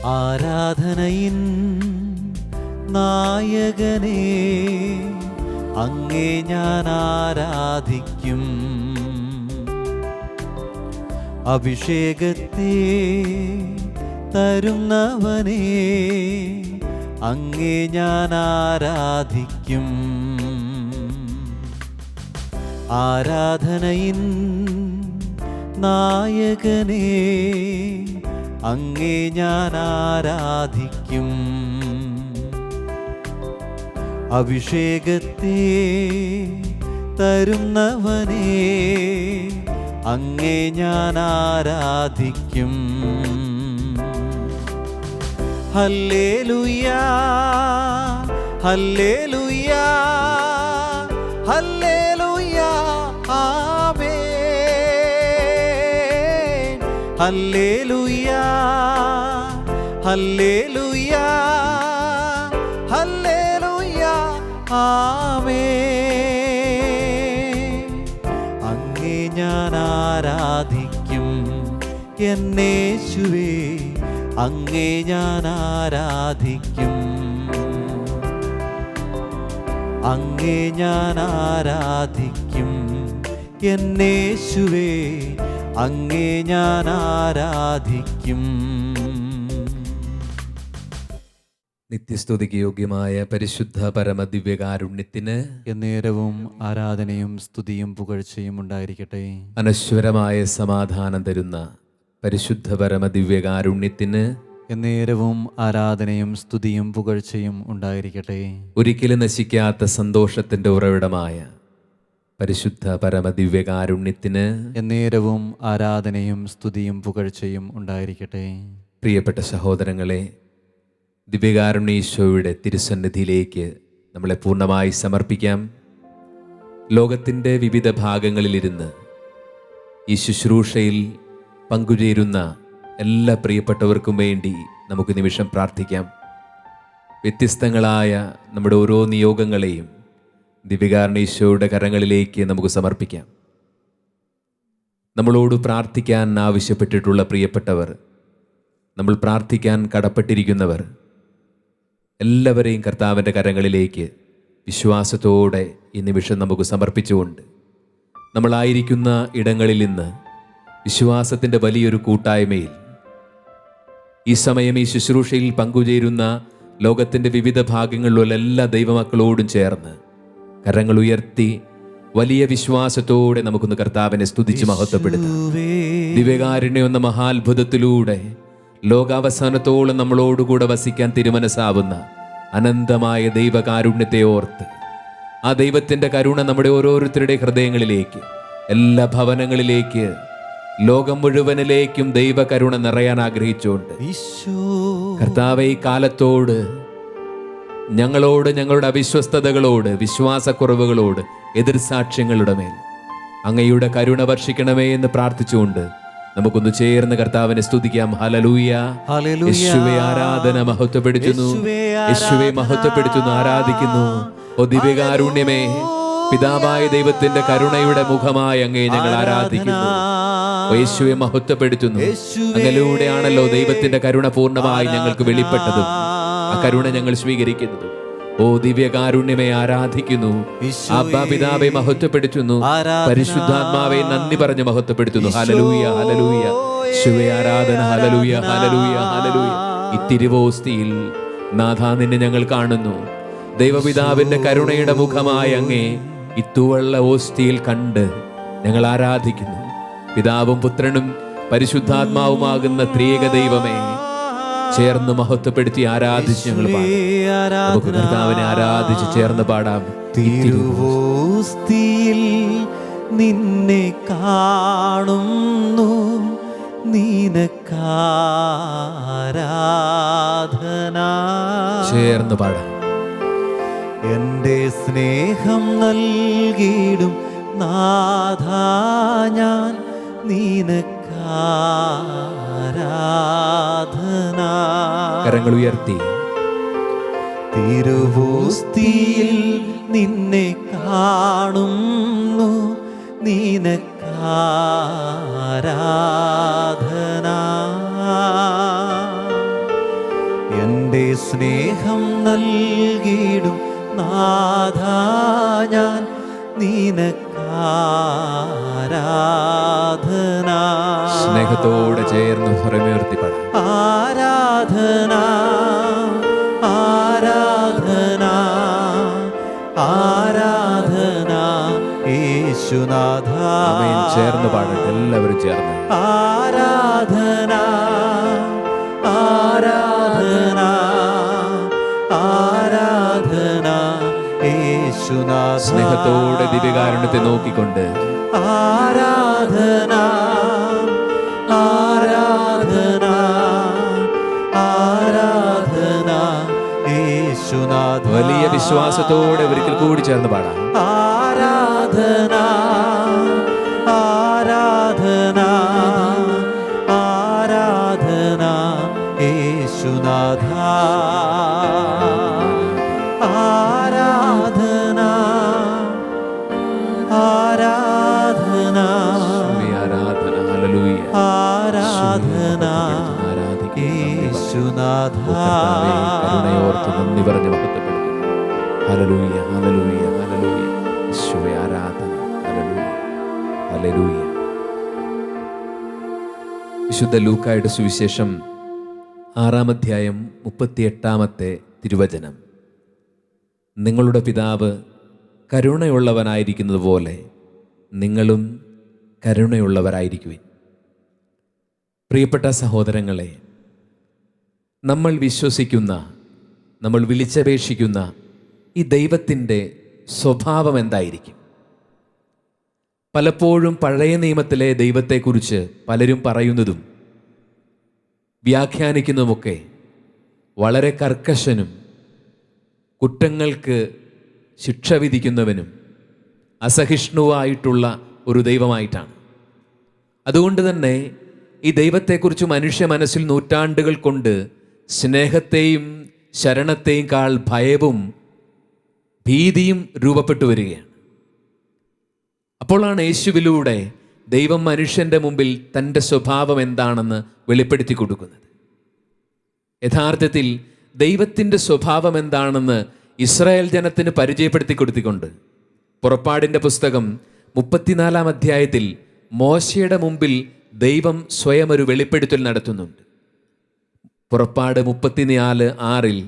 ആരാധനയിൻ നായകനെ അങ്ങേ ഞാൻ ആരാധിക്കും. അഭിഷേകത്തെ തരുന്നവനെ അങ്ങേ ഞാൻ ആരാധിക്കും. ആരാധനയിൻ നായകനെ അങ്ങേ ഞാൻ ആരാധിക്കും. അഭിഷേകത്തെ തരുന്നവനെ അങ്ങേ ഞാൻ ആരാധിക്കും. ഹല്ലേലൂയാ ഹല്ലേലൂയാ ഹല്ലേലൂയാ ആമേൻ. ഹല്ലേലൂയാ ഹല്ലേലൂയാ ഹല്ലേലൂയാ ആമേൻ. അങ്ങേ ഞാൻ ആരാധിക്കും എന്നേശുവേ, അങ്ങേ ഞാൻ ആരാധിക്കും. അങ്ങേ ഞാൻ ആരാധിക്കും എന്നേശുവേ, അങ്ങേ ഞാൻ ആരാധിക്കും. നിത്യസ്തുതിക്ക് യോഗ്യമായ പരിശുദ്ധ പരമദിവ്യകാരുണ്യത്തിന് എന്നേരവും ആരാധനയും സ്തുതിയും പുകഴ്ചയും ഉണ്ടായിരിക്കട്ടെ. അനശ്വരമായ സമാധാനം തരുന്ന പരിശുദ്ധ പരമദിവ്യകാരുണ്യത്തിന് എന്നേരവും ആരാധനയും സ്തുതിയും പുകഴ്ചയും ഉണ്ടായിരിക്കട്ടെ. ഒരിക്കലും നശിക്കാത്ത സന്തോഷത്തിൻ്റെ ഉറവിടമായ പരിശുദ്ധ പരമദിവ്യകാരുണ്യത്തിന് എന്നേരവും ആരാധനയും സ്തുതിയും പുകഴ്ചയും ഉണ്ടായിരിക്കട്ടെ. പ്രിയപ്പെട്ട സഹോദരങ്ങളെ, ദിവ്യകാരുണ്യേശോയുടെ തിരുസന്നിധിയിലേക്ക് നമ്മളെ പൂർണ്ണമായി സമർപ്പിക്കാം. ലോകത്തിൻ്റെ വിവിധ ഭാഗങ്ങളിലിരുന്ന് ഈ ശുശ്രൂഷയിൽ പങ്കുചേരുന്ന എല്ലാ പ്രിയപ്പെട്ടവർക്കും വേണ്ടി നമുക്ക് നിമിഷം പ്രാർത്ഥിക്കാം. വ്യത്യസ്തങ്ങളായ നമ്മുടെ ഓരോ നിയോഗങ്ങളെയും ദിവ്യകാരുണ്യേശോയുടെ കരങ്ങളിലേക്ക് നമുക്ക് സമർപ്പിക്കാം. നമ്മളോട് പ്രാർത്ഥിക്കാൻ ആവശ്യപ്പെട്ടിട്ടുള്ള പ്രിയപ്പെട്ടവർ, നമ്മൾ പ്രാർത്ഥിക്കാൻ കടപ്പെട്ടിരിക്കുന്നവർ എല്ലാവരെയും കർത്താവിൻ്റെ കരങ്ങളിലേക്ക് വിശ്വാസത്തോടെ ഈ നിമിഷം നമുക്ക് സമർപ്പിച്ചുകൊണ്ട് നമ്മളായിരിക്കുന്ന ഇടങ്ങളിൽ നിന്ന് വിശ്വാസത്തിൻ്റെ വലിയൊരു കൂട്ടായ്മയിൽ ഈ സമയം ഈ ശുശ്രൂഷയിൽ പങ്കുചേരുന്ന ലോകത്തിൻ്റെ വിവിധ ഭാഗങ്ങളിലുള്ള എല്ലാ ദൈവമക്കളോടും ചേർന്ന് കരങ്ങൾ ഉയർത്തി വലിയ വിശ്വാസത്തോടെ നമുക്കൊന്ന് കർത്താവിനെ സ്തുതിച്ച് മഹത്വപ്പെടുത്താം. ദിവ്യകാരുണ്യം എന്ന മഹാത്ഭുതത്തിലൂടെ ലോകാവസാനത്തോളം നമ്മളോടുകൂടെ വസിക്കാൻ തിരുമനസ്സാവുന്ന അനന്തമായ ദൈവകാരുണ്യത്തെ ഓർത്ത് ആ ദൈവത്തിൻ്റെ കരുണ നമ്മുടെ ഓരോരുത്തരുടെ ഹൃദയങ്ങളിലേക്ക്, എല്ലാ ഭവനങ്ങളിലേക്ക്, ലോകം മുഴുവനിലേക്കും ദൈവകരുണ നിറയാൻ ആഗ്രഹിച്ചുകൊണ്ട് കർത്താവേ, ഈ കാലത്തോട് ഞങ്ങളോട്, ഞങ്ങളുടെ അവിശ്വസ്തതകളോട്, വിശ്വാസക്കുറവുകളോട്, എതിർസാക്ഷ്യങ്ങളുടെ മേൽ അങ്ങയുടെ കരുണ വർഷിക്കണമേ എന്ന് പ്രാർത്ഥിച്ചുകൊണ്ട് നമുക്കൊന്ന് ചേർന്ന് കർത്താവിനെ സ്തുതിക്കാം. ഹല്ലേലൂയ. യേശുവേ ആരാധന മഹത്വപ്പെടുത്തുന്നു, യേശുവേ മഹത്വപ്പെടുത്തുന്നു, ആരാധിക്കുന്നു. ഓ ദിവ്യകാരുണ്യമേ, പിതാവായ ദൈവത്തിന്റെ കരുണയുടെ മുഖമായി അങ്ങേ ഞങ്ങൾ ആരാധിക്കുന്നു. യേശുവെ മഹത്വപ്പെടുത്തുന്നു. അങ്ങയിലൂടെയാണല്ലോ ദൈവത്തിന്റെ കരുണ പൂർണ്ണമായി ഞങ്ങൾക്ക് വെളിപ്പെട്ടതും ആ കരുണ ഞങ്ങൾ സ്വീകരിക്കുന്നതും. ഓ ദിവ്യകാരുണ്യമേ ആരാധിക്കുന്നു. അബ്ബാ പിതാവെ മഹത്വപ്പെടുത്തുന്നു. പരിശുദ്ധാത്മാവെ നന്ദി പറഞ്ഞ് മഹത്വപ്പെടുത്തുന്നു. ഹല്ലേലൂയ ഹല്ലേലൂയ. യേശുവേ ആരാധന. ഹല്ലേലൂയ ഹല്ലേലൂയ ഹല്ലേലൂയ. ഈ തിരുവോസ്തിയിൽ നാഥാ നിന്നെ ഞങ്ങൾ കാണുന്നു. ദൈവപിതാവിന്റെ കരുണയുടെ മുഖമായി അങ്ങേ ഈ തൂവള്ള ഓസ്തിയിൽ കണ്ട് ഞങ്ങൾ ആരാധിക്കുന്നു. പിതാവും പുത്രനും പരിശുദ്ധാത്മാവുമാകുന്ന ത്രിയേക ദൈവമേ, ചേർന്ന് മഹത്വപ്പെടുത്തി ആരാധിച്ച് ഞങ്ങൾ പാടാം. നമുക്ക് കർത്താവിനെ ആരാധിച്ച് ചേർന്ന് പാടാം. തിരുവോസ്തിയിൽ നിന്നെ കാണുന്നു, നിനക്കാരാധന. ചേർന്ന് പാടാം. എൻ്റെ സ്നേഹം നൽകിയിടും നാഥാ, ഞാൻ നിനക്കാരാധന. കരങ്ങൾ ഉയർത്തി. തിരുവോസ്തിയിൽ നിന്നെ കാണുന്നു, നിനക്കാരാധന. സ്നേഹം നൽകിയിടും നാഥ ഞാൻ നിനക്കാരാധന. സ്നേഹത്തോടെ ചേർന്ന് സ്വരമുയർത്തി പാടാം. ആരാധന ആരാധന ആരാധന യേശുനാഥ. ആമേൻ. ചേർന്ന് പാടട്ടെ, എല്ലാവരും ചേർന്ന്. ആരാധന ആരാധന ആരാധന യേശുനാഥ. സ്നേഹത്തോടെ ദിവ്യകാരുണ്യത്തെ നോക്കിക്കൊണ്ട് ആരാധന ആരാധന ആരാധന യേശുനാഥ. വലിയ വിശ്വാസത്തോടെ ഒരിക്കൽ കൂടി ചേർന്ന് പാടാം. ആരാധന ആരാധന ആരാധന യേശുനാഥ. ആരാധന ആരാധന ആരാധന. ഹല്ലേലൂയ. ആരാധന യേശുനാഥ. കരുണയോർത്ത് നന്ദി പറഞ്ഞ് മഹത്വപ്പെടുത്തുന്നു. ഹല്ലേലൂയ ഹല്ലേലൂയ ഹല്ലേലൂയ. യേശുവേ ആരാധന. ഹല്ലേലൂയ ഹല്ലേലൂയ. വിശുദ്ധ ലൂക്കായുടെ സുവിശേഷം 6-ാം അധ്യായം 38-ാമത്തെ തിരുവചനം. നിങ്ങളുടെ പിതാവ് കരുണയുള്ളവനായിരിക്കുന്നത് പോലെ നിങ്ങളും കരുണയുള്ളവരായിരിക്കുവിൻ. പ്രിയപ്പെട്ട സഹോദരങ്ങളെ, നമ്മൾ വിശ്വസിക്കുന്ന, നമ്മൾ വിളിച്ചപേക്ഷിക്കുന്ന ഈ ദൈവത്തിൻ്റെ സ്വഭാവം എന്തായിരിക്കും? പലപ്പോഴും പഴയ നിയമത്തിലെ ദൈവത്തെക്കുറിച്ച് പലരും പറയുന്നതും വ്യാഖ്യാനിക്കുന്നതുമൊക്കെ വളരെ കർക്കശനും കുറ്റങ്ങൾക്ക് ശിക്ഷ വിധിക്കുന്നവനും അസഹിഷ്ണുവായിട്ടുള്ള ഒരു ദൈവമായിട്ടാണ്. അതുകൊണ്ട് തന്നെ ഈ ദൈവത്തെക്കുറിച്ച് മനുഷ്യ മനസ്സിൽ നൂറ്റാണ്ടുകൾ കൊണ്ട് സ്നേഹത്തെയും ശരണത്തെയും കാൾ ഭയവും ഭീതിയും രൂപപ്പെട്ടു വരികയാണ്. അപ്പോഴാണ് യേശുവിലൂടെ ദൈവം മനുഷ്യൻ്റെ മുമ്പിൽ തൻ്റെ സ്വഭാവം എന്താണെന്ന് വെളിപ്പെടുത്തി കൊടുക്കുന്നത്. യഥാർത്ഥത്തിൽ ദൈവത്തിൻ്റെ സ്വഭാവം എന്താണെന്ന് ഇസ്രായേൽ ജനത്തിന് പരിചയപ്പെടുത്തി കൊടുത്തിക്കൊണ്ട് പുറപ്പാടിൻ്റെ പുസ്തകം 34-ാം അധ്യായത്തിൽ മോശയുടെ മുമ്പിൽ ദൈവം സ്വയം ഒരു വെളിപ്പെടുത്തൽ നടത്തുന്നുണ്ട്. പുറപ്പാട് 34:6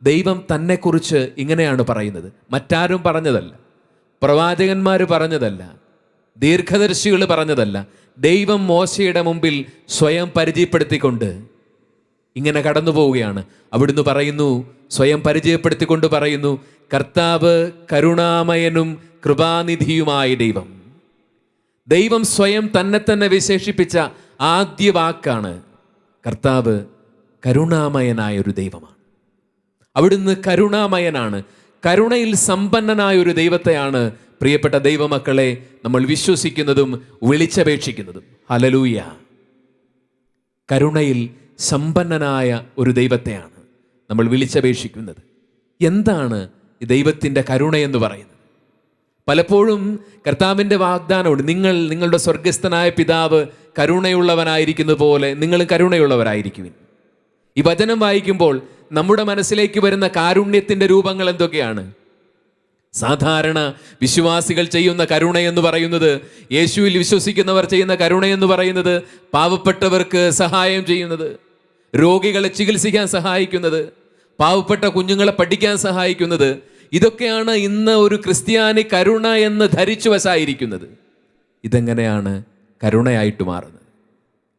ദൈവം തന്നെക്കുറിച്ച് ഇങ്ങനെയാണ് പറയുന്നത്. മറ്റാരും പറഞ്ഞതല്ല, പ്രവാചകന്മാർ പറഞ്ഞതല്ല, ദീർഘദർശികൾ പറഞ്ഞതല്ല. ദൈവം മോശയുടെ മുമ്പിൽ സ്വയം പരിചയപ്പെടുത്തിക്കൊണ്ട് ഇങ്ങനെ കടന്നു പോവുകയാണ്. അവിടുന്ന് പറയുന്നു, സ്വയം പരിചയപ്പെടുത്തിക്കൊണ്ട് പറയുന്നു, കർത്താവ് കരുണാമയനും കൃപാനിധിയുമായ ദൈവം. ദൈവം സ്വയം തന്നെ വിശേഷിപ്പിച്ച ആദ്യ വാക്കാണ് കർത്താവ് കരുണാമയനായ ഒരു ദൈവമാണ്. അവിടുന്ന് കരുണാമയനാണ്. കരുണയിൽ സമ്പന്നനായ ഒരു ദൈവത്തെയാണ് പ്രിയപ്പെട്ട ദൈവമക്കളെ നമ്മൾ വിശ്വസിക്കുന്നതും വിളിച്ചപേക്ഷിക്കുന്നതും. ഹല്ലേലൂയ. കരുണയിൽ സമ്പന്നനായ ഒരു ദൈവത്തെയാണ് നമ്മൾ വിളിച്ചപേക്ഷിക്കുന്നത്. എന്താണ് ഈ ദൈവത്തിൻ്റെ കരുണയെന്ന് പറയുന്നത്? പലപ്പോഴും കർത്താവിൻ്റെ വാഗ്ദാനമുണ്ട്, നിങ്ങളുടെ സ്വർഗസ്ഥനായ പിതാവ് കരുണയുള്ളവനായിരിക്കുന്ന പോലെ നിങ്ങളും കരുണയുള്ളവരായിരിക്കുവിൻ. ഈ വചനം വായിക്കുമ്പോൾ നമ്മുടെ മനസ്സിലേക്ക് വരുന്ന കാരുണ്യത്തിൻ്റെ രൂപങ്ങൾ എന്തൊക്കെയാണ്? സാധാരണ വിശ്വാസികൾ ചെയ്യുന്ന കരുണയെന്ന് പറയുന്നത്, യേശുവിൽ വിശ്വസിക്കുന്നവർ ചെയ്യുന്ന കരുണയെന്ന് പറയുന്നത് പാവപ്പെട്ടവർക്ക് സഹായം ചെയ്യുന്നത്, രോഗികളെ ചികിത്സിക്കാൻ സഹായിക്കുന്നത്, പാവപ്പെട്ട കുഞ്ഞുങ്ങളെ പഠിക്കാൻ സഹായിക്കുന്നത്, ഇതൊക്കെയാണ് ഇന്ന് ഒരു ക്രിസ്ത്യാനി കരുണ എന്ന് ധരിച്ചു വശായിരിക്കുന്നത്. ഇതെങ്ങനെയാണ് കരുണയായിട്ട് മാറുന്നത്?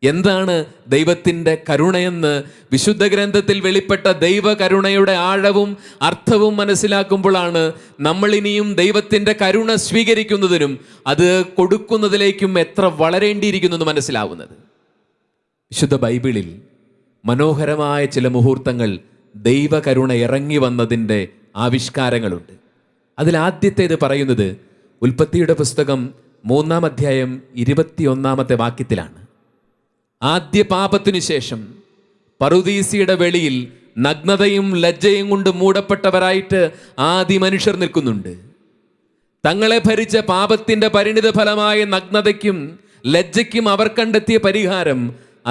എന്താണ് ദൈവത്തിൻ്റെ കരുണയെന്ന് വിശുദ്ധ ഗ്രന്ഥത്തിൽ വെളിപ്പെട്ട ദൈവകരുണയുടെ ആഴവും അർത്ഥവും മനസ്സിലാക്കുമ്പോഴാണ് നമ്മൾ ഇനിയും ദൈവത്തിൻ്റെ കരുണ സ്വീകരിക്കുന്നതിനും അത് കൊടുക്കുന്നതിലേക്കും എത്ര വളരേണ്ടിയിരിക്കുന്നു എന്ന് മനസ്സിലാവുന്നത്. വിശുദ്ധ ബൈബിളിൽ മനോഹരമായ ചില മുഹൂർത്തങ്ങൾ ദൈവകരുണ ഇറങ്ങി വന്നതിൻ്റെ ആവിഷ്കാരങ്ങളുണ്ട്. അതിലാദ്യത്തേത് പറയുന്നത് ഉൽപ്പത്തിയുടെ പുസ്തകം 3-ാം അധ്യായം 21-ാമത്തെ വാക്യത്തിലാണ്. ആദ്യ പാപത്തിനു ശേഷം പറുദീസിയുടെ വെളിയിൽ നഗ്നതയും ലജ്ജയും കൊണ്ട് മൂടപ്പെട്ടവരായിട്ട് ആദി മനുഷ്യർ നിൽക്കുന്നുണ്ട്. തങ്ങളെ ഭരിച്ച പാപത്തിൻ്റെ പരിണിത ഫലമായ നഗ്നതയ്ക്കും ലജ്ജയ്ക്കും അവർ കണ്ടെത്തിയ പരിഹാരം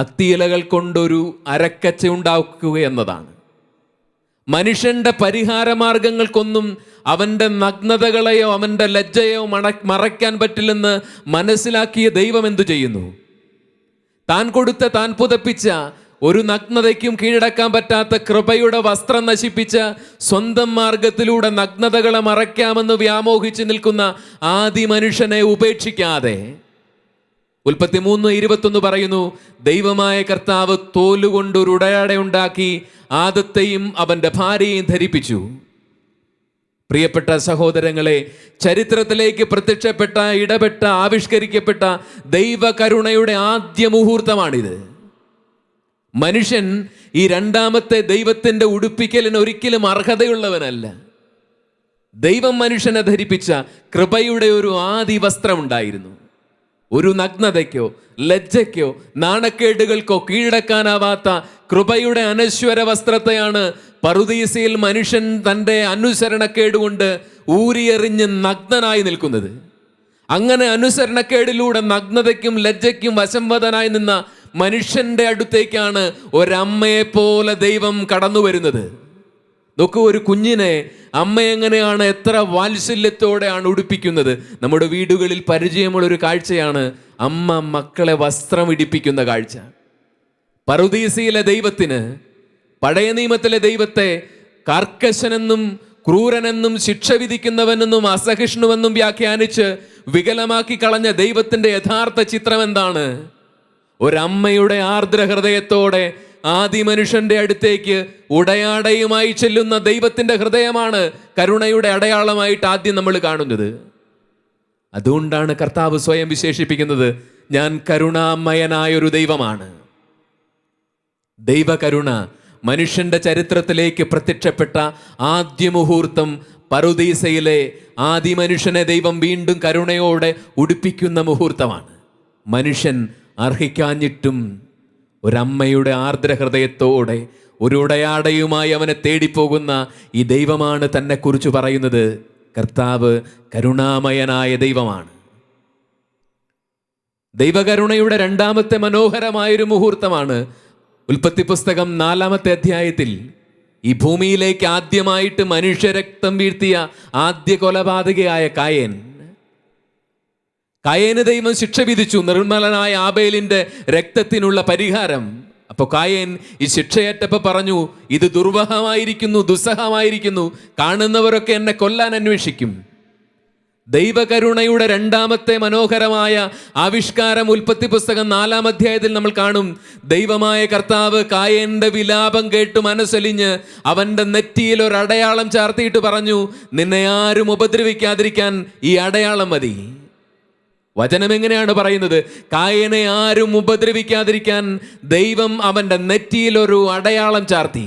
അത്തിയിലകൾ കൊണ്ടൊരു അരക്കച്ച ഉണ്ടാക്കുക എന്നതാണ്. മനുഷ്യന്റെ പരിഹാരമാർഗങ്ങൾക്കൊന്നും അവൻ്റെ നഗ്നതകളെയോ അവൻ്റെ ലജ്ജയോ മറയ്ക്കാൻ പറ്റില്ലെന്ന് മനസ്സിലാക്കിയ ദൈവം എന്തു ചെയ്യുന്നു? താൻ കൊടുത്ത, താൻ പുതപ്പിച്ച ഒരു നഗ്നതയ്ക്കും കീഴടക്കാൻ പറ്റാത്ത കൃപയുടെ വസ്ത്രം നശിപ്പിച്ച സ്വന്തം മാർഗത്തിലൂടെ നഗ്നതകളെ മറയ്ക്കാമെന്ന് വ്യാമോഹിച്ച് നിൽക്കുന്ന ആദി മനുഷ്യനെ ഉപേക്ഷിക്കാതെ, ഉൽപ്പത്തി 3:21 പറയുന്നു, ദൈവമായ കർത്താവ് തോലുകൊണ്ടൊരു ഉടയാട ഉണ്ടാക്കി ആദത്തെയും അവൻ്റെ ഭാര്യയെയും ധരിപ്പിച്ചു. പ്രിയപ്പെട്ട സഹോദരങ്ങളെ, ചരിത്രത്തിലേക്ക് പ്രത്യക്ഷപ്പെട്ട, ഇടപെട്ട, ആവിഷ്കരിക്കപ്പെട്ട ദൈവകരുണയുടെ ആദ്യ മുഹൂർത്തമാണിത്. മനുഷ്യൻ ഈ രണ്ടാമത്തെ ദൈവത്തിൻ്റെ ഉടുപ്പിക്കലിന് ഒരിക്കലും അർഹതയുള്ളവനല്ല. ദൈവം മനുഷ്യനെ ധരിപ്പിച്ച കൃപയുടെ ഒരു ആദി വസ്ത്രമുണ്ടായിരുന്നു. ഒരു നഗ്നതയ്ക്കോ ലജ്ജയ്ക്കോ നാണക്കേടുകൾക്കോ കീഴടക്കാനാവാത്ത കൃപയുടെ അനശ്വര വസ്ത്രത്തെയാണ് പറുദീസയിൽ മനുഷ്യൻ തൻ്റെ അനുസരണക്കേടുകൊണ്ട് ഊരിയെറിഞ്ഞ് നഗ്നനായി നിൽക്കുന്നത്. അങ്ങനെ അനുസരണക്കേടിലൂടെ നഗ്നതയ്ക്കും ലജ്ജയ്ക്കും വശംവദനായി നിന്ന മനുഷ്യന്റെ അടുത്തേക്കാണ് ഒരമ്മയെപ്പോലെ ദൈവം കടന്നു വരുന്നത്. നോക്കൂ, ഒരു കുഞ്ഞിനെ അമ്മ എങ്ങനെയാണ് എത്ര വാത്സല്യത്തോടെയാണ് ഉടുപ്പിക്കുന്നത്. നമ്മുടെ വീടുകളിൽ പരിചയമുള്ളൊരു കാഴ്ചയാണ് അമ്മ മക്കളെ വസ്ത്രം ഇടിപ്പിക്കുന്ന കാഴ്ച. പറുദീസയിലെ ദൈവത്തിന്, പഴയ നിയമത്തിലെ ദൈവത്തെ കർക്കശനെന്നും ക്രൂരനെന്നും ശിക്ഷ വിധിക്കുന്നവനെന്നും അസഹിഷ്ണുവെന്നും വ്യാഖ്യാനിച്ച് വികലമാക്കി കളഞ്ഞ ദൈവത്തിൻ്റെ യഥാർത്ഥ ചിത്രം എന്താണ്? ഒരമ്മയുടെ ആർദ്ര ഹൃദയത്തോടെ ആദി മനുഷ്യന്റെ അടുത്തേക്ക് ഉടയാടയുമായി ചെല്ലുന്ന ദൈവത്തിൻ്റെ ഹൃദയമാണ് കരുണയുടെ അടയാളമായിട്ട് ആദ്യം നമ്മൾ കാണുന്നത്. അതുകൊണ്ടാണ് കർത്താവ് സ്വയം വിശേഷിപ്പിക്കുന്നത്, ഞാൻ കരുണാമയനായൊരു ദൈവമാണ്. ദൈവകരുണ മനുഷ്യന്റെ ചരിത്രത്തിലേക്ക് പ്രത്യക്ഷപ്പെട്ട ആദ്യ മുഹൂർത്തം പറുദീസയിലെ ആദി മനുഷ്യനെ ദൈവം വീണ്ടും കരുണയോടെ ഉടുപ്പിക്കുന്ന മുഹൂർത്തമാണ്. മനുഷ്യൻ അർഹിക്കാഞ്ഞിട്ടും ഒരമ്മയുടെ ആർദ്ര ഹൃദയത്തോടെ ഒരു ഉടയാടയുമായി അവനെ തേടിപ്പോകുന്ന ഈ ദൈവമാണ് തന്നെക്കുറിച്ച് പറയുന്നത്, കർത്താവ് കരുണാമയനായ ദൈവമാണ്. ദൈവകരുണയുടെ രണ്ടാമത്തെ മനോഹരമായൊരു മുഹൂർത്തമാണ് ഉൽപ്പത്തി പുസ്തകം 4-ാമത്തെ അധ്യായത്തിൽ ഈ ഭൂമിയിലേക്ക് ആദ്യമായിട്ട് മനുഷ്യരക്തം വീഴ്ത്തിയ ആദ്യ കൊലപാതകയായ കായേന് ദൈവം ശിക്ഷ വിധിച്ചു, നിർമ്മലനായ ആബേലിന്റെ രക്തത്തിനുള്ള പരിഹാരം. അപ്പോൾ കായേൻ ഈ ശിക്ഷയേറ്റപ്പോൾ പറഞ്ഞു, ഇത് ദുർവഹമായിരിക്കുന്നു, ദുസ്സഹമായിരിക്കുന്നു, കാണുന്നവരൊക്കെ എന്നെ കൊല്ലാൻ അന്വേഷിക്കും. ദൈവകരുണയുടെ രണ്ടാമത്തെ മനോഹരമായ ആവിഷ്കാരം ഉൽപ്പത്തി പുസ്തകം 4-ാം അധ്യായത്തിൽ നമ്മൾ കാണും. ദൈവമായ കർത്താവ് കായേന്റെ വിലാപം കേട്ട് മനസ്സലിഞ്ഞ് അവൻ്റെ നെറ്റിയിൽ ഒരു അടയാളം ചാർത്തിയിട്ട് പറഞ്ഞു, നിന്നെ ആരും ഉപദ്രവിക്കാതിരിക്കാൻ ഈ അടയാളം മതി. വചനം എങ്ങനെയാണ് പറയുന്നത്? കായേനെ ആരും ഉപദ്രവിക്കാതിരിക്കാൻ ദൈവം അവൻ്റെ നെറ്റിയിൽ ഒരു അടയാളം ചാർത്തി.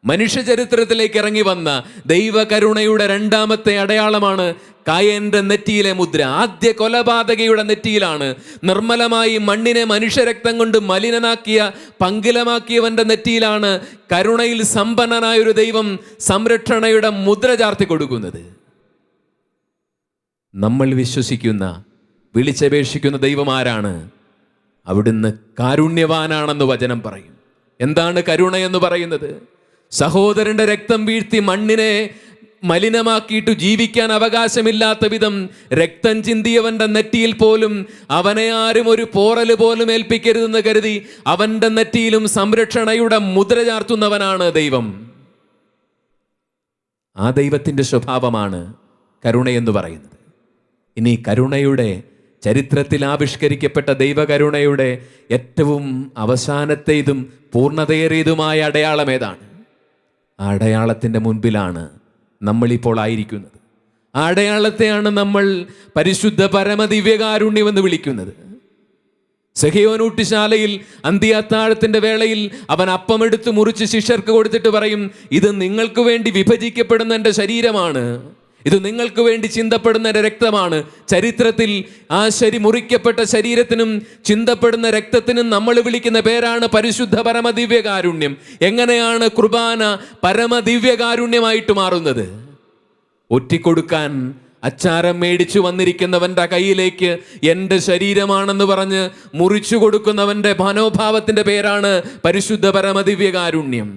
മനുഷ്യ ചരിത്രത്തിലേക്ക് ഇറങ്ങി വന്ന ദൈവകരുണയുടെ രണ്ടാമത്തെ അടയാളമാണ് കായേന്റെ നെറ്റിയിലെ മുദ്ര. ആദ്യ കൊലപാതകയുടെ നെറ്റിയിലാണ്, നിർമ്മലമായി മണ്ണിനെ മനുഷ്യരക്തം കൊണ്ട് മലിനനാക്കിയ പങ്കിലമാക്കിയവന്റെ നെറ്റിയിലാണ് കരുണയിൽ സമ്പന്നനായൊരു ദൈവം സംരക്ഷണയുടെ മുദ്ര ചാർത്തി കൊടുക്കുന്നത്. നമ്മൾ വിശ്വസിക്കുന്ന, വിളിച്ചപേക്ഷിക്കുന്ന ദൈവം ആരാണ്? അവിടുന്ന് കാരുണ്യവാനാണെന്ന് വചനം പറയും. എന്താണ് കരുണ എന്ന് പറയുന്നത്? സഹോദരന്റെ രക്തം വീഴ്ത്തി മണ്ണിനെ മലിനമാക്കിയിട്ട് ജീവിക്കാൻ അവകാശമില്ലാത്ത വിധം രക്തം ചിന്തിയവന്റെ നെറ്റിയിൽ പോലും അവനെ ആരും ഒരു പോറൽ പോലും ഏൽപ്പിക്കരുതെന്ന് കരുതി അവന്റെ നെറ്റിയിലും സംരക്ഷണയുടെ മുദ്ര ചാർത്തുന്നവനാണ് ദൈവം. ആ ദൈവത്തിൻ്റെ സ്വഭാവമാണ് കരുണയെന്ന് പറയുന്നത്. ഇനി കരുണയുടെ ചരിത്രത്തിൽ ആവിഷ്കരിക്കപ്പെട്ട ദൈവകരുണയുടെ ഏറ്റവും അവസാനത്തേതും പൂർണ്ണതയേറിയതുമായ അടയാളം ഏതാണ്? ആ അടയാളത്തിൻ്റെ മുൻപിലാണ് നമ്മളിപ്പോൾ ആയിരിക്കുന്നത്. ആ അടയാളത്തെയാണ് നമ്മൾ പരിശുദ്ധ പരമദിവ്യകാരുണ്യം എന്ന് വിളിക്കുന്നത്. സെഹിയോനൂട്ടിശാലയിൽ അന്ത്യാത്താഴത്തിൻ്റെ വേളയിൽ അവൻ അപ്പമെടുത്ത് മുറിച്ച് ശിഷ്യർക്ക് കൊടുത്തിട്ട് പറയും, ഇത് നിങ്ങൾക്ക് വേണ്ടി വിഭജിക്കപ്പെടുന്ന എൻ്റെ ശരീരമാണ്, ഇത് നിങ്ങൾക്ക് വേണ്ടി ചിന്തപ്പെടുന്ന രക്തമാണ്. ചരിത്രത്തിൽ ആ മുറിക്കപ്പെട്ട ശരീരത്തിനും ചിന്തപ്പെടുന്ന രക്തത്തിനും നമ്മൾ വിളിക്കുന്ന പേരാണ് പരിശുദ്ധ പരമദിവ്യകാരുണ്യം. എങ്ങനെയാണ് കുർബാന പരമദിവ്യകാരുണ്യമായിട്ട് മാറുന്നത്? ഒറ്റിക്കൊടുക്കാൻ അച്ചാരം മേടിച്ചു വന്നിരിക്കുന്നവൻ്റെ കയ്യിലേക്ക് എൻ്റെ ശരീരമാണെന്ന് പറഞ്ഞ് മുറിച്ചു കൊടുക്കുന്നവൻ്റെ മനോഭാവത്തിൻ്റെ പേരാണ് പരിശുദ്ധ പരമദിവ്യകാരുണ്യം.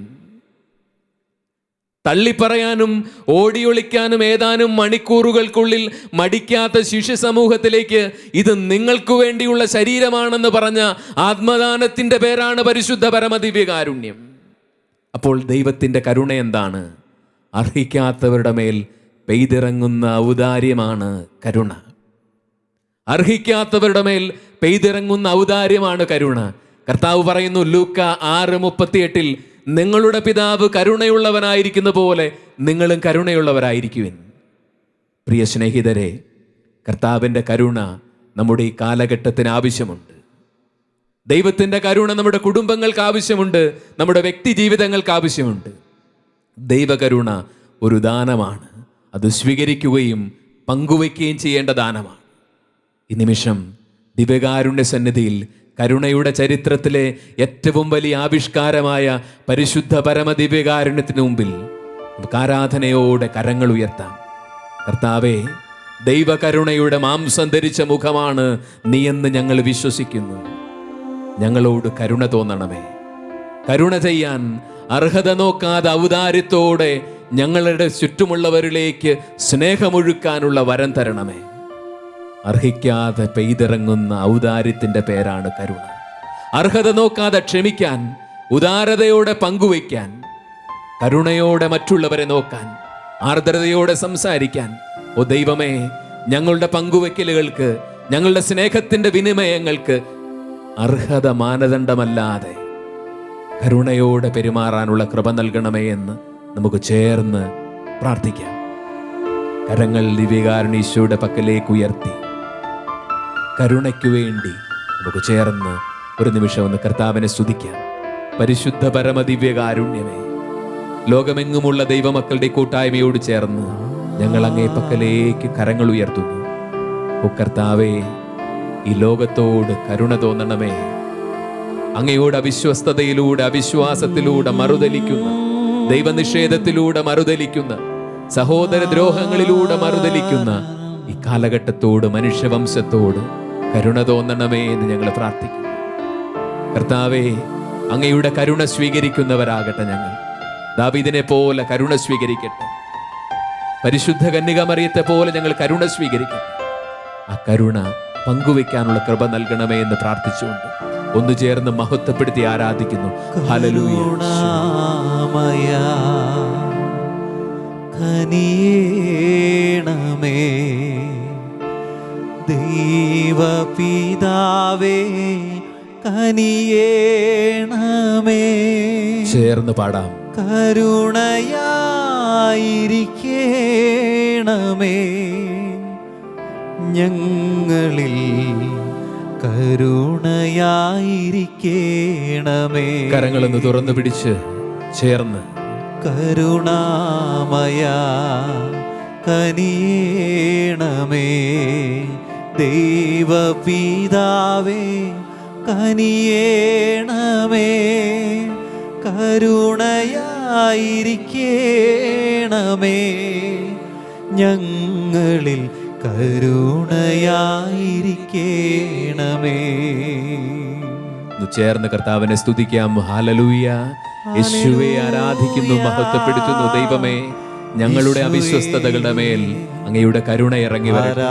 തള്ളിപ്പറയാനും ഓടിയൊളിക്കാനും ഏതാനും മണിക്കൂറുകൾക്കുള്ളിൽ മടിക്കാത്ത ശിഷ്യ സമൂഹത്തിലേക്ക് ഇത് നിങ്ങൾക്ക് വേണ്ടിയുള്ള ശരീരമാണെന്ന് പറഞ്ഞ ആത്മദാനത്തിൻ്റെ പേരാണ് പരിശുദ്ധ പരമദിവ്യകാരുണ്യം. അപ്പോൾ ദൈവത്തിൻ്റെ കരുണ എന്താണ്? അർഹിക്കാത്തവരുടെ മേൽ പെയ്തിറങ്ങുന്ന ഔദാര്യമാണ് കരുണ. അർഹിക്കാത്തവരുടെ മേൽ പെയ്തിറങ്ങുന്ന ഔദാര്യമാണ് കരുണ. കർത്താവ് പറയുന്നു ലൂക്ക 6:38, നിങ്ങളുടെ പിതാവ് കരുണയുള്ളവനായിരിക്കുന്ന പോലെ നിങ്ങളും കരുണയുള്ളവരായിരിക്കുവിൻ. പ്രിയ സ്നേഹിതരെ, കർത്താവിൻ്റെ കരുണ നമ്മുടെ ഈ കാലഘട്ടത്തിന് ആവശ്യമുണ്ട്. ദൈവത്തിൻ്റെ കരുണ നമ്മുടെ കുടുംബങ്ങൾക്ക് ആവശ്യമുണ്ട്, നമ്മുടെ വ്യക്തി ജീവിതങ്ങൾക്ക് ആവശ്യമുണ്ട്. ദൈവകരുണ ഒരു ദാനമാണ്. അത് സ്വീകരിക്കുകയും പങ്കുവയ്ക്കുകയും ചെയ്യേണ്ട ദാനമാണ്. ഈ നിമിഷം ദിവ്യകാരുണ്യ സന്നിധിയിൽ കരുണയുടെ ചരിത്രത്തിലെ ഏറ്റവും വലിയ ആവിഷ്കാരമായ പരിശുദ്ധ പരമദിവ്യകാരുണ്യത്തിന് മുമ്പിൽ നമുക്ക് ആരാധനയോടെ കരങ്ങൾ ഉയർത്താം. കർത്താവേ, ദൈവകരുണയുടെ മാംസം ധരിച്ച മുഖമാണ് നീയെന്ന് ഞങ്ങൾ വിശ്വസിക്കുന്നു. ഞങ്ങളോട് കരുണ തോന്നണമേ. കരുണ ചെയ്യാൻ അർഹത നോക്കാതെ ഔദാര്യത്തോടെ ഞങ്ങളുടെ ചുറ്റുമുള്ളവരിലേക്ക് സ്നേഹമൊഴുക്കാനുള്ള വരം തരണമേ. അർഹിക്കാതെ പെയ്തിറങ്ങുന്ന ഔദാര്യത്തിൻ്റെ പേരാണ് കരുണ. അർഹത നോക്കാതെ ക്ഷമിക്കാൻ, ഉദാരതയോടെ പങ്കുവയ്ക്കാൻ, കരുണയോടെ മറ്റുള്ളവരെ നോക്കാൻ, ആർദ്രതയോടെ സംസാരിക്കാൻ. ഓ ദൈവമേ, ഞങ്ങളുടെ പങ്കുവയ്ക്കലുകൾക്ക്, ഞങ്ങളുടെ സ്നേഹത്തിൻ്റെ വിനിമയങ്ങൾക്ക് അർഹത മാനദണ്ഡമല്ലാതെ കരുണയോടെ പെരുമാറാനുള്ള കൃപ നൽകണമേ എന്ന് നമുക്ക് ചേർന്ന് പ്രാർത്ഥിക്കാം. കരങ്ങൾ ദിവ്യകാരുണ്യ പക്കലേക്ക് ഉയർത്തി കരുണയ്ക്കു വേണ്ടി നമുക്ക് ചേർന്ന് ഒരു നിമിഷം ഒന്ന് കർത്താവിനെ സ്തുതിക്കാം. പരിശുദ്ധ പരമദിവ്യകാരുണ്യമേ, ലോകമെങ്ങുമുള്ള ദൈവമക്കളുടെ കൂട്ടായ്മയോട് ചേർന്ന് ഞങ്ങൾ അങ്ങേ പക്കലേക്ക് കരങ്ങൾ ഉയർത്തുന്നു. ഓ കർത്താവേ, ഈ ലോകത്തോട് കരുണ തോന്നണമേ. അങ്ങയോട് അവിശ്വസ്തതയിലൂടെ, അവിശ്വാസത്തിലൂടെ മറുതലിക്കുന്ന, ദൈവനിഷേധത്തിലൂടെ മറുതലിക്കുന്ന, സഹോദര ദ്രോഹങ്ങളിലൂടെ മറുതലിക്കുന്ന ഈ കാലഘട്ടത്തോട്, മനുഷ്യവംശത്തോട് കരുണ തോന്നണമേ എന്ന് ഞങ്ങൾ പ്രാർത്ഥിക്കുന്നു. കർത്താവേ, അങ്ങയുടെ കരുണ സ്വീകരിക്കുന്നവരാകട്ടെ ഞങ്ങൾ. ദാവീദിനെ പോലെ കരുണ സ്വീകരിക്കട്ടെ. പരിശുദ്ധ കന്യകാമറിയത്തെ പോലെ ഞങ്ങൾ കരുണ സ്വീകരിക്കട്ടെ. ആ കരുണ പങ്കുവെക്കാനുള്ള കൃപ നൽകണമേ എന്ന് പ്രാർത്ഥിച്ചുകൊണ്ട് ഒന്ന് ചേർന്ന് മഹത്വപ്പെടുത്തി ആരാധിക്കുന്നു. ഹല്ലേലൂയ. കനിയേണമേ ദൈവപിതാവേ, കനിയേണമേ. ചേർന്ന് പാടാം. കരുണയായിരിക്കേണമേ ഞങ്ങളിൽ, കരുണയായിരിക്കേണമേ. കരങ്ങളൊന്ന് തുറന്നു പിടിച്ച് ചേർന്ന് കരുണാമയ കനിയേണമേ ദൈവപിതാവേ, കനിയേണമേ. കരുണയായിരിക്കേണമേ ഞങ്ങളിൽ, കരുണയായിരിക്കേണമേ. ചേർന്ന് കർത്താവിനെ സ്തുതിക്കാം. ഹല്ലേലൂയ. യേശുവേ ആരാധിക്കുന്നു, മഹത്വപ്പെടുത്തുന്നു. ദൈവമേ, ഞങ്ങളുടെ അവിശ്വസ്തതകളുടെ മേൽ അങ്ങയുടെ കരുണ ഇറങ്ങി വരട്ടെ.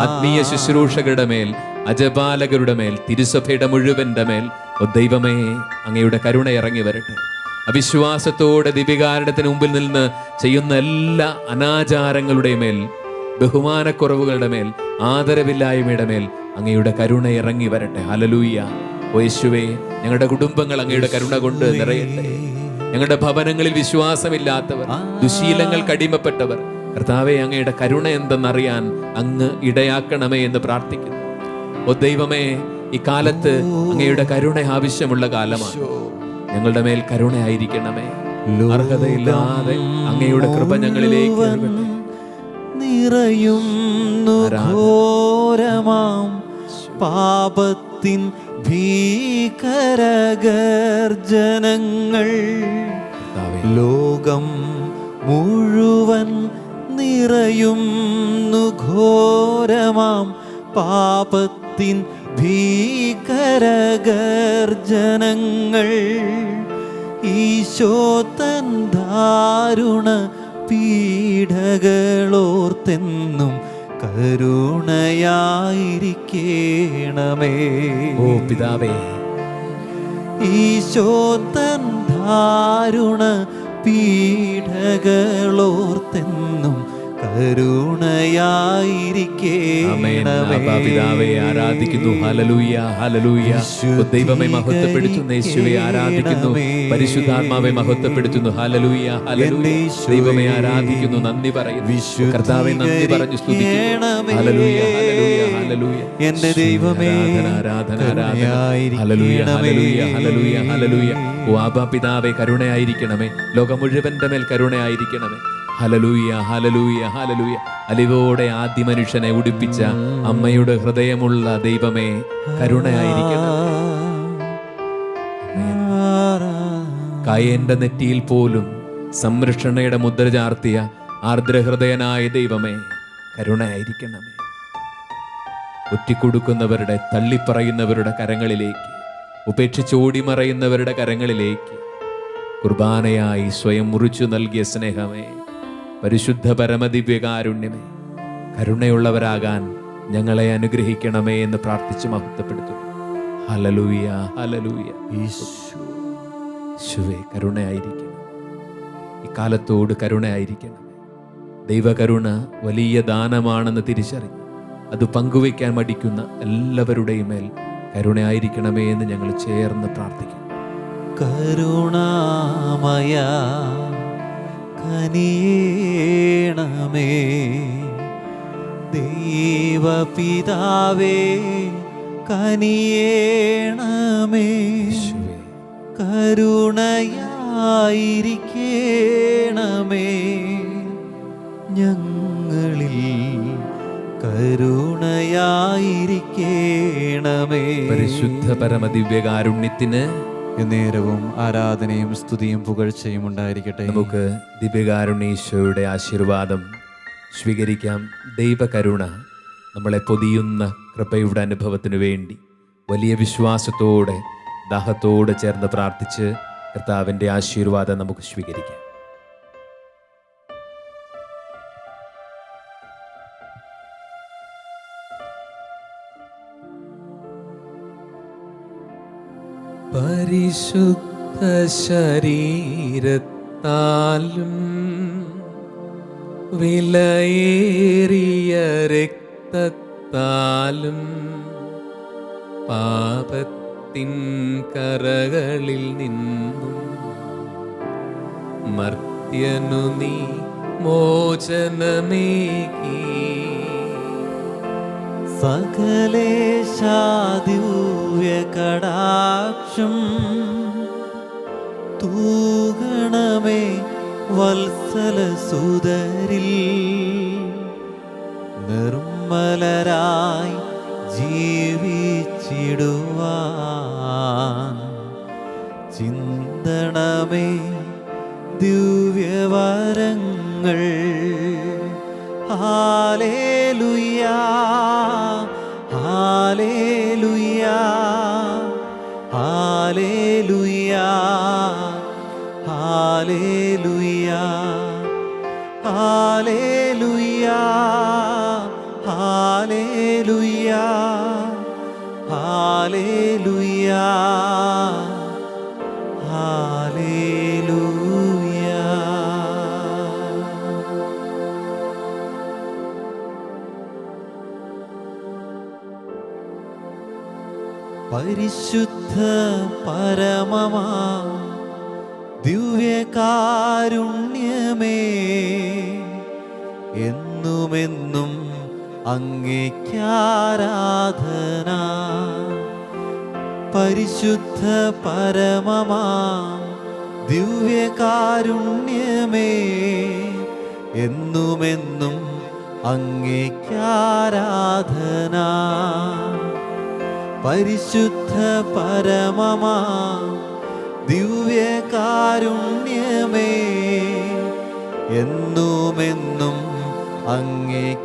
ആത്മീയ ശുശ്രൂഷകളുടെ മേൽ, അജപാലകരുടെ മേൽ, തിരുസഭയുടെ മുഴുവന്റെ മേൽ ഓ ദൈവമേ അങ്ങയുടെ കരുണ ഇറങ്ങി വരട്ടെ. അവിശ്വാസത്തോടെ ദിവ്യകാരുണ്യത്തിന് മുമ്പിൽ നിന്ന് ചെയ്യുന്ന എല്ലാ അനാചാരങ്ങളുടെ മേൽ, ബഹുമാനക്കുറവുകളുടെ മേൽ, ആദരവില്ലായ്മയുടെ മേൽ അങ്ങയുടെ കരുണ ഇറങ്ങി വരട്ടെ. ഹല്ലേലൂയ. ഓ യേശുവേ, ഞങ്ങളുടെ കുടുംബങ്ങൾ അങ്ങയുടെ കരുണ കൊണ്ട് നിറയട്ടെ. ഞങ്ങളുടെ ഭവനങ്ങളിൽ വിശ്വാസമില്ലാത്തവർ, ദുശീലങ്ങൾക്ക് അടിമപ്പെട്ടവർ, കർത്താവേ അങ്ങയുടെ കരുണ എന്തെന്നറിയാൻ അങ്ങ് ഇടയാക്കണമേ എന്ന് പ്രാർത്ഥിക്കുന്നു. ഓ ദൈവമേ, ഈ കാലത്ത് അങ്ങയുടെ കരുണ ആവശ്യമുള്ള കാലമാണ്. ഞങ്ങളുടെ മേൽ കരുണയായിരിക്കണമേ. അർഹതയില്ലാതെ അങ്ങയുടെ കൃപ ഞങ്ങളിലേക്ക് നിറയുന്നു ഘോരമാം പാപത്തിൻ ഭീകരഗർജനങ്ങൾ. ലോകം മുഴുവൻ നിറയുന്നു ഘോരമാം പാപത്തിൻ ഭീകരഗർജനങ്ങൾ. ഈശോ തൻ ദാരുണ പീഡകളോർത്തെന്നും കരുണയായിരിക്കണമേ. ഓ പിതാവേ, ഈശോ തൻ ദാരുണ പീഡകളോർത്തെന്നും കരുണയായിരിക്കണമേ. പിതാവേ ആരാധിക്കുന്നു. ഹല്ലേലൂയ, ഹല്ലേലൂയ. ദൈവമേ മഹത്വപ്പെടുത്തുന്നു. യേശുവേ ആരാധിക്കുന്നു. പരിശുദ്ധാത്മാവെ മഹത്വപ്പെടുത്തുന്നു. ഹല്ലേലൂയ, ഹല്ലേലൂയ. ദൈവമേ ആരാധിക്കുന്നു. നന്ദി പറയുന്നു. കർത്താവേ നന്ദി പറഞ്ഞു സ്തുതിക്കുന്നു. ഹല്ലേലൂയ, ഹല്ലേലൂയ, ഹല്ലേലൂയ. എന്റെ ദൈവമേ ആരാധന, ആരാധന. ഹല്ലേലൂയ, ഹല്ലേലൂയ, ഹല്ലേലൂയ, ഹല്ലേലൂയ. ഓ ആബാ പിതാവേ കരുണയായിരിക്കണമേ. ലോകം മുഴുവന്റെ മേൽ കരുണയായിരിക്കണമേ. ഹല്ലേലൂയ, ഹല്ലേലൂയ, ഹല്ലേലൂയ. അലിവോടെ ആദ്യ മനുഷ്യനെ ഉടുപ്പിച്ച അമ്മയുടെ ഹൃദയമുള്ള ദൈവമേ കരുണയായിരിക്കണം. കായേന്റെ നെറ്റിയിൽ പോലും സംരക്ഷണയുടെ മുദ്ര ചാർത്തിയ ആർദ്രഹൃദയനായ ദൈവമേ കരുണയായിരിക്കണമേ. ഒറ്റിക്കൊടുക്കുന്നവരുടെ, തള്ളിപ്പറയുന്നവരുടെ കരങ്ങളിലേക്ക്, ഉപേക്ഷിച്ചോടി മറയുന്നവരുടെ കരങ്ങളിലേക്ക് കുർബാനയായി സ്വയം മുറിച്ചു നൽകിയ സ്നേഹമേ, പരിശുദ്ധ പരമദിവ്യകാരുണ്യമേ, കരുണയുള്ളവരാകാൻ ഞങ്ങളെ അനുഗ്രഹിക്കണമേ എന്ന് പ്രാർത്ഥിച്ച് മഹത്വപ്പെടുത്തുന്നു. ഹല്ലേലൂയ, ഹല്ലേലൂയ. യേശുവേ കരുണയായിരിക്കണം. ഇക്കാലത്തോട് കരുണയായിരിക്കണം. ദൈവകരുണ വലിയ ദാനമാണെന്ന് തിരിച്ചറിഞ്ഞ് അത് പങ്കുവയ്ക്കാൻ മടിക്കുന്ന എല്ലാവരുടെയും മേൽ കരുണയായിരിക്കണമേ എന്ന് ഞങ്ങൾ ചേർന്ന് പ്രാർത്ഥിക്കുന്നു. കരുണാമയ കനിയേണമേ, ദൈവപിതാവേ കനിയേണമേ, കരുണയായിരിക്കണമേ, ഞങ്ങളിൽ കരുണയായിരിക്കണമേ. പരിശുദ്ധ പരമദിവ്യകാരുണ്യത്തിന് നേരവും ആരാധനയും സ്തുതിയും പുകഴ്ചയും ഉണ്ടായിരിക്കട്ടെ. നമുക്ക് ദിവ്യകാരുണ്യേശോയുടെ ആശീർവാദം സ്വീകരിക്കാം. ദൈവകരുണ നമ്മളെ പൊതിയുന്ന കൃപയുടെ അനുഭവത്തിനു വേണ്ടി വലിയ വിശ്വാസത്തോടെ, ദാഹത്തോടെ ചേർന്ന് പ്രാർത്ഥിച്ച് കർത്താവിൻ്റെ ആശീർവാദം നമുക്ക് സ്വീകരിക്കാം. പരിശുദ്ധ ശരീരത്താലും വിലയേറിയ രക്തത്താലും പാപത്തിൻ കറകളിൽ നിന്നും മർത്യനു നീ മോചനമേകി. സകലേശാ ദിവ്യകടാക്ഷം തൂകണമേ വത്സലസുതരിൽ, നിർമ്മലരായി ജീവിച്ചിടുവാൻ ചിന്തണമേ ദിവ്യവരങ്ങൾ. ഹല്ലേലൂയാ, ഹല്ലേലൂയാ, ഹല്ലേലൂയാ, ഹല്ലേലൂയാ, ഹല്ലേലൂയാ, ഹല്ലേലൂയാ, ഹല്ലേലൂയാ, ഹല്ലേലൂയാ. പരിശുദ്ധ പരമമാ ദിവ്യകാരുണ്യമേ, എന്നുമെന്നും അങ്ങേക്കാരാധന. പരിശുദ്ധ പരമമാ ദിവ്യകാരുണ്യമേ, എന്നുമെന്നും അങ്ങേക്കാരാധന. പരിശുദ്ധ പരമമാ ദിവ്യകാരുണ്യമേ, എന്നുമെന്നും അങ്ങേക്കാരാധന.